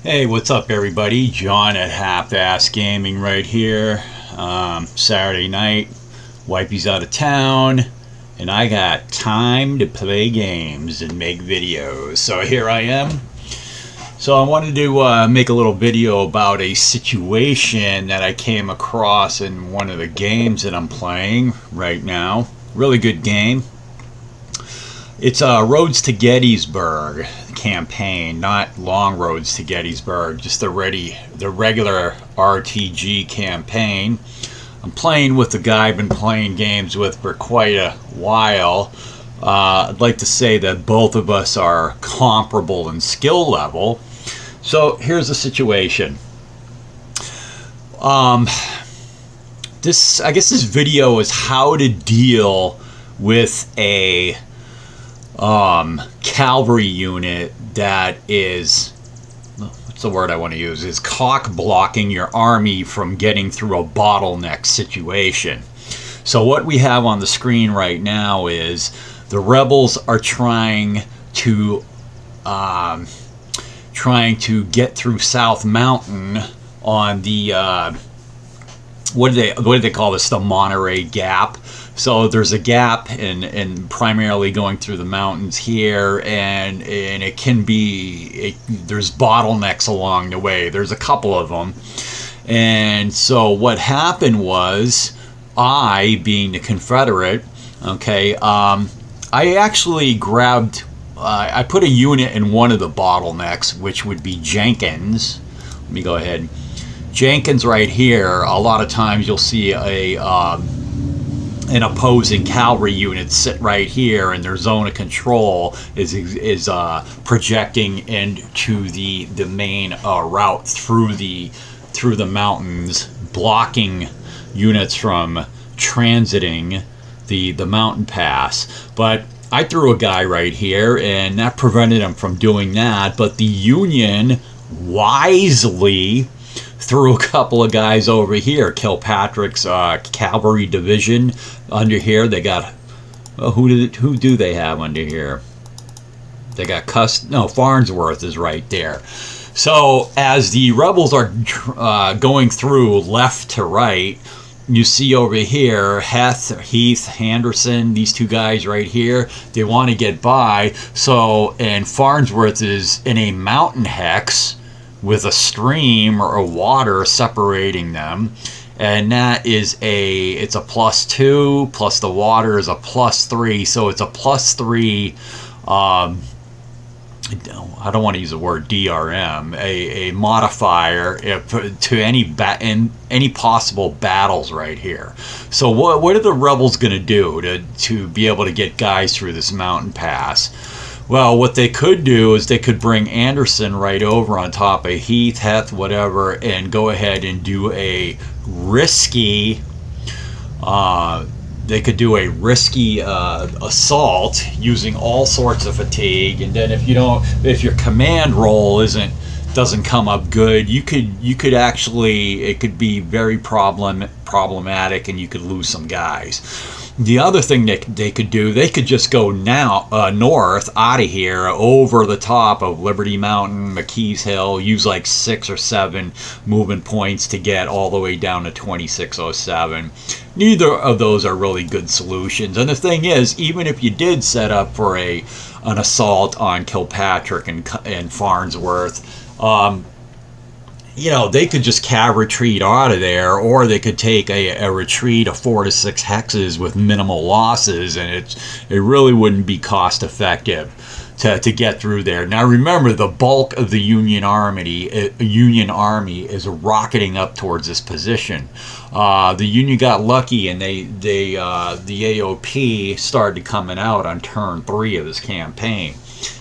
Hey, what's up, everybody? John at Half-Ass Gaming right here. Saturday night, Wifey's out of town, and I got time to play games and make videos. So here I am. So I wanted to make a little video about a situation that I came across in one of the games that I'm playing right now. Really good game. It's Roads to Gettysburg campaign, not Long Roads to Gettysburg, just the regular RTG campaign. I'm playing with the guy I've been playing games with for quite a while. I'd like to say that both of us are comparable in skill level. So here's the situation. I guess this video is how to deal with a cavalry unit that is, what's the word I want to use, is cock blocking your army from getting through a bottleneck situation. So what we have on the screen right now is the rebels are trying to get through South Mountain on the what do they call this, the Monterey Gap. So there's a gap and primarily going through the mountains here, and it can be, there's bottlenecks along the way. There's a couple of them. And so what happened was, I, being the Confederate, okay, I actually grabbed, I put a unit in one of the bottlenecks, which would be Jenkins. Let me go ahead. Jenkins right here, a lot of times you'll see an opposing cavalry unit sit right here, and their zone of control is projecting into the main route through the mountains, blocking units from transiting the mountain pass. But I threw a guy right here, and that prevented him from doing that. But the Union wisely threw a couple of guys over here. Kilpatrick's cavalry division under here. They got, well, who do they have under here? They got Farnsworth is right there. So as the rebels are going through left to right, you see over here Heath, Anderson, these two guys right here, they want to get by. So, and Farnsworth is in a mountain hex with a stream or a water separating them, and that is it's a +2 plus the water is a +3, so it's a +3. I don't want to use the word DRM, a modifier to any possible battles right here. So what are the rebels going to do to be able to get guys through this mountain pass? Well, what they could do is they could bring Anderson right over on top of Heath, whatever, and go ahead and do a risky, assault using all sorts of fatigue. And then if your command roll doesn't come up good, you could actually, it could be very problematic, and you could lose some guys. The other thing that they could do, they could just go north out of here over the top of Liberty Mountain, McKees Hill, use like 6 or 7 movement points to get all the way down to 2607. Neither of those are really good solutions. And the thing is, even if you did set up for an assault on Kilpatrick and Farnsworth, they could just cav retreat out of there, or they could take a retreat of 4 to 6 hexes with minimal losses, and it really wouldn't be cost effective to get through there. Now remember, the bulk of the Union Army is rocketing up towards this position. The Union got lucky, and the AOP started coming out on turn 3 of this campaign.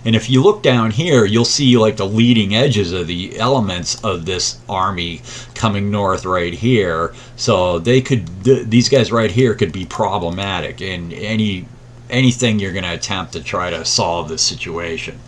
And if you look down here, you'll see like the leading edges of the elements of this army coming north right here. So these guys right here could be problematic in anything you're going to attempt to try to solve this situation.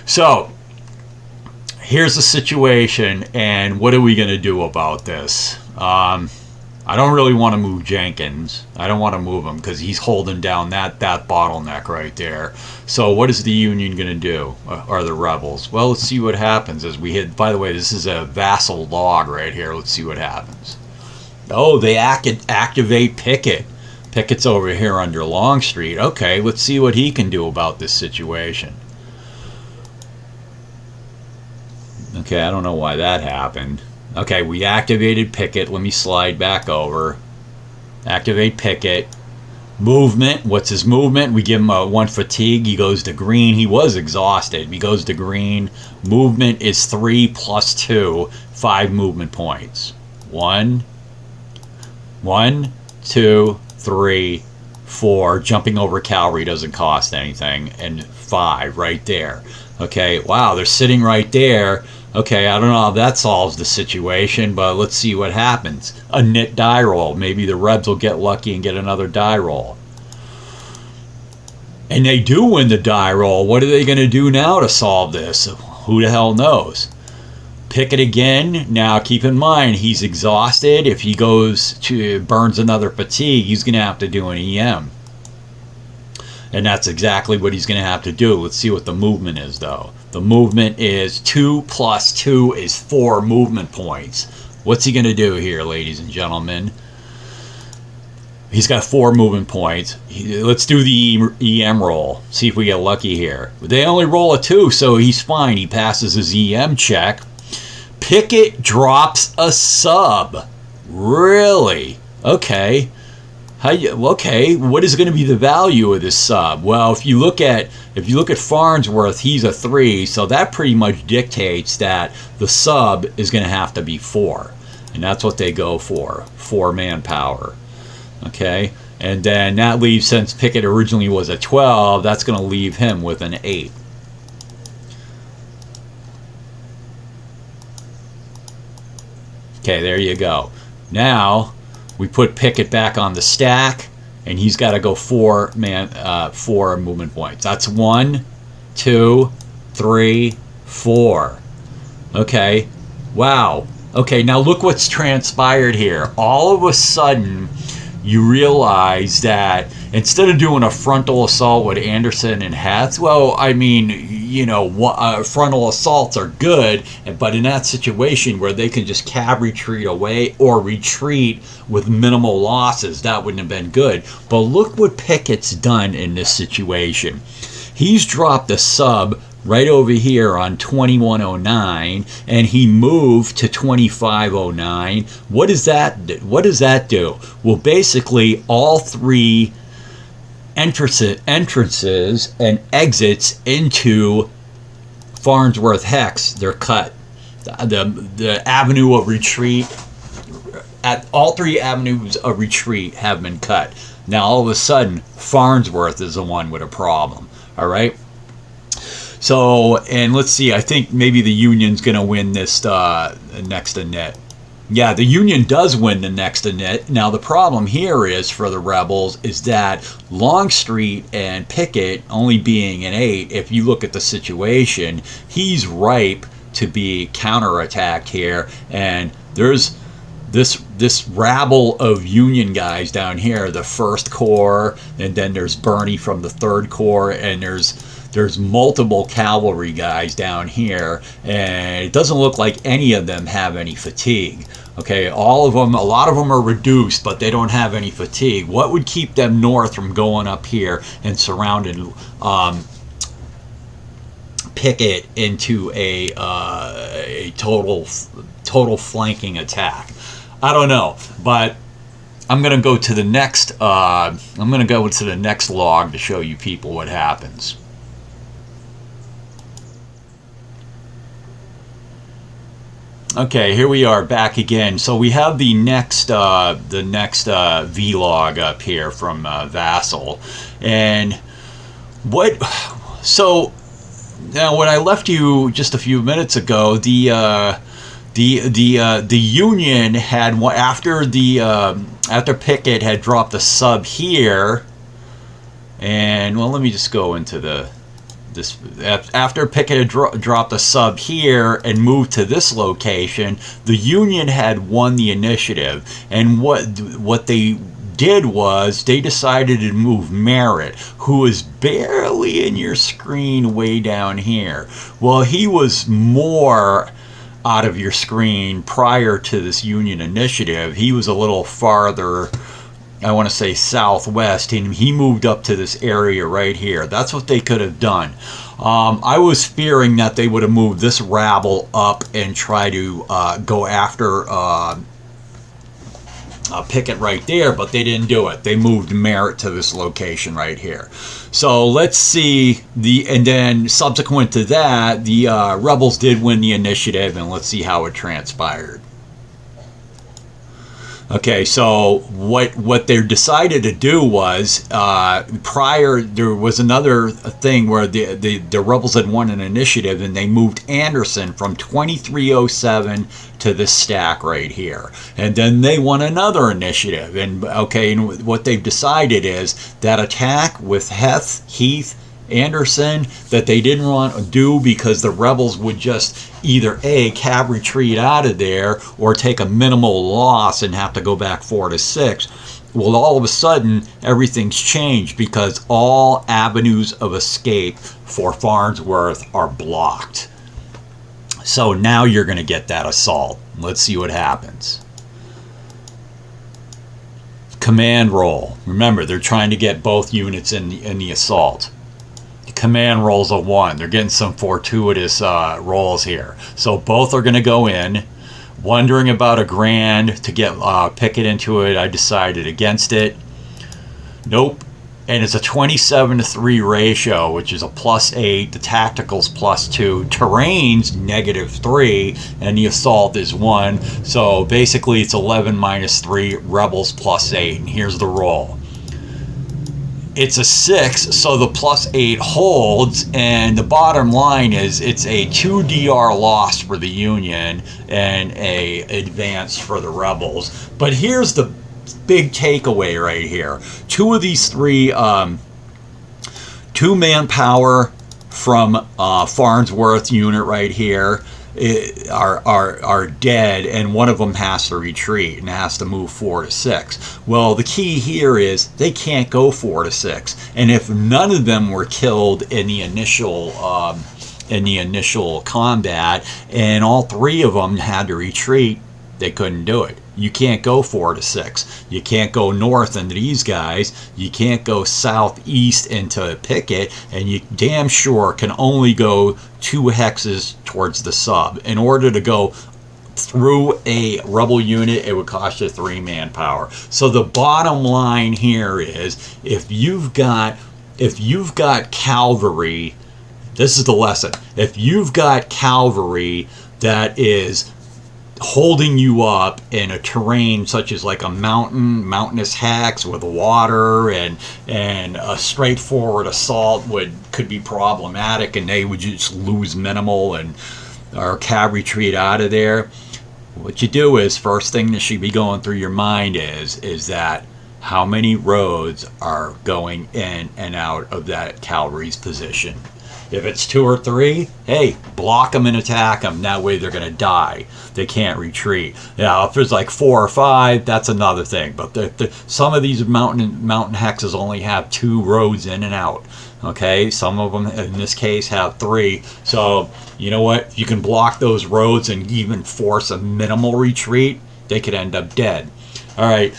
So here's the situation, and what are we going to do about this? I don't really want to move Jenkins. I don't want to move him because he's holding down that bottleneck right there. So what is the Union going to do, or the rebels? Well, let's see what happens as we hit. By the way, this is a vassal log right here. Let's see what happens. Oh, they activate Pickett. Pickett's over here under Longstreet. Okay, let's see what he can do about this situation. Okay, I don't know why that happened. Okay, we activated Pickett. Let me slide back over. Activate Pickett. Movement. What's his movement? We give him a 1 fatigue. He goes to green. He was exhausted. He goes to green. Movement is 3 plus 2. 5 movement points. 1, 2, 3, 4. Jumping over cavalry doesn't cost anything. And 5 right there. Okay, wow, they're sitting right there. Okay, I don't know how that solves the situation, but let's see what happens. A knit die roll. Maybe the Rebs will get lucky and get another die roll. And they do win the die roll. What are they going to do now to solve this? Who the hell knows? Pick it again. Now, keep in mind, he's exhausted. If he goes to burns another fatigue, he's going to have to do an EM. And that's exactly what he's going to have to do. Let's see what the movement is, though. The movement is 2 plus 2 is 4 movement points. What's he going to do here, ladies and gentlemen? He's got 4 movement points. Let's do the EM roll. See if we get lucky here. They only roll a 2, so he's fine. He passes his EM check. Pickett drops a sub. Really? Okay. Okay, what is going to be the value of this sub? Well, if you look at Farnsworth, he's a 3, so that pretty much dictates that the sub is going to have to be 4, and that's what they go for, 4 manpower. Okay, and then that leaves, since Pickett originally was a 12, that's going to leave him with an 8. Okay, there you go. Now we put Pickett back on the stack, and he's got to go 4 movement points. That's 1, 2, 3, 4. Okay, wow. Okay, now look what's transpired here. All of a sudden, you realize that instead of doing a frontal assault with Anderson and Heth, well, I mean, you know, frontal assaults are good, but in that situation where they can just cav retreat away or retreat with minimal losses, that wouldn't have been good. But look what Pickett's done in this situation. He's dropped a sub right over here on 2109, and he moved to 2509. What does that do? Well, basically, all 3 entrances and exits into Farnsworth Hex, they're cut. The avenue of retreat, at all 3 avenues of retreat have been cut. Now all of a sudden, Farnsworth is the one with a problem. All right. So, and let's see, I think maybe the Union's going to win this next to net. Yeah, the Union does win the next to net. Now, the problem here is for the Rebels is that Longstreet and Pickett only being an 8, if you look at the situation, he's ripe to be counterattacked here. And there's this rabble of Union guys down here, the 1st Corps, and then there's Birney from the 3rd Corps, and there's multiple cavalry guys down here, and it doesn't look like any of them have any fatigue. Okay, all of them, a lot of them are reduced, but they don't have any fatigue. What would keep them north from going up here and surrounding Pickett into a total flanking attack? I don't know, but I'm gonna go to the next. I'm gonna go to the next log to show you people what happens. Okay, here we are back again. So we have the next vlog up here from Vassal, and what? So now when I left you just a few minutes ago, the Union had after Pickett had dropped a sub here, and well, let me just go into the After Pickett had dropped a sub here and moved to this location, the Union had won the initiative. And what they did was they decided to move Merritt, who is barely in your screen way down here. Well, he was more out of your screen prior to this Union initiative. He was a little farther, I want to say southwest, and he moved up to this area right here. That's what they could have done. I was fearing that they would have moved this rabble up and try to go after Pickett right there, but they didn't do it. They moved Merritt to this location right here. So let's see and then subsequent to that, the rebels did win the initiative, and let's see how it transpired. Okay, so what they decided to do was there was another thing where the rebels had won an initiative, and they moved Anderson from 2307 to this stack right here, and then they won another initiative. And what they've decided is that attack with Heath, Anderson, that they didn't want to do because the rebels would just either cab retreat out of there or take a minimal loss and have to go back 4 to 6. Well, all of a sudden everything's changed because all avenues of escape for Farnsworth are blocked. So now you're going to get that assault. Let's see what happens. Command roll. Remember, they're trying to get both units in the assault. Command rolls a 1. They're getting some fortuitous rolls here. So both are going to go in. Wondering about a grand to get Pickett into it. I decided against it. Nope. And it's a 27-to-3 ratio, which is a +8. The tactical's +2. Terrain's -3, and the assault is 1. So basically, it's 11 - 3. Rebels +8. And here's the roll. It's a 6, so the +8 holds, and the bottom line is it's a 2 DR loss for the Union and a advance for the rebels. But here's the big takeaway right here. 2 of these 3, 2 manpower from Farnsworth unit right here are dead, and one of them has to retreat and has to move 4 to 6. Well, the key here is they can't go 4 to 6, and if none of them were killed in the initial combat, and all 3 of them had to retreat, they couldn't do it. You can't go 4 to 6. You can't go north into these guys. You can't go southeast into Pickett, and you damn sure can only go 2 hexes towards the sub. In order to go through a rebel unit, it would cost you 3 manpower. So the bottom line here is if you've got cavalry, this is the lesson. If you've got cavalry that is holding you up in a terrain such as like a mountainous hex with water, and a straightforward assault could be problematic, and they would just lose minimal and our cab retreat out of there. What you do is, first thing that should be going through your mind is that how many roads are going in and out of that cavalry's position. If it's 2 or 3, hey, block them and attack them. That way they're going to die. They can't retreat. Now, if there's like 4 or 5, that's another thing. But some of these mountain hexes only have 2 roads in and out. Okay, some of them, in this case, have 3. So, you know what? If you can block those roads and even force a minimal retreat, they could end up dead. All right.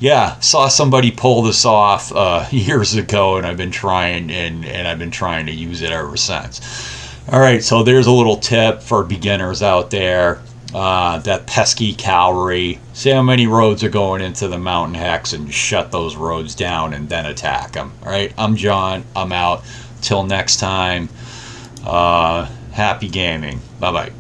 Yeah, saw somebody pull this off years ago, and I've been trying to use it ever since. All right, so there's a little tip for beginners out there. That pesky cavalry. See how many roads are going into the mountain hex, and shut those roads down and then attack them. All right, I'm John. I'm out. Till next time. Happy gaming. Bye bye.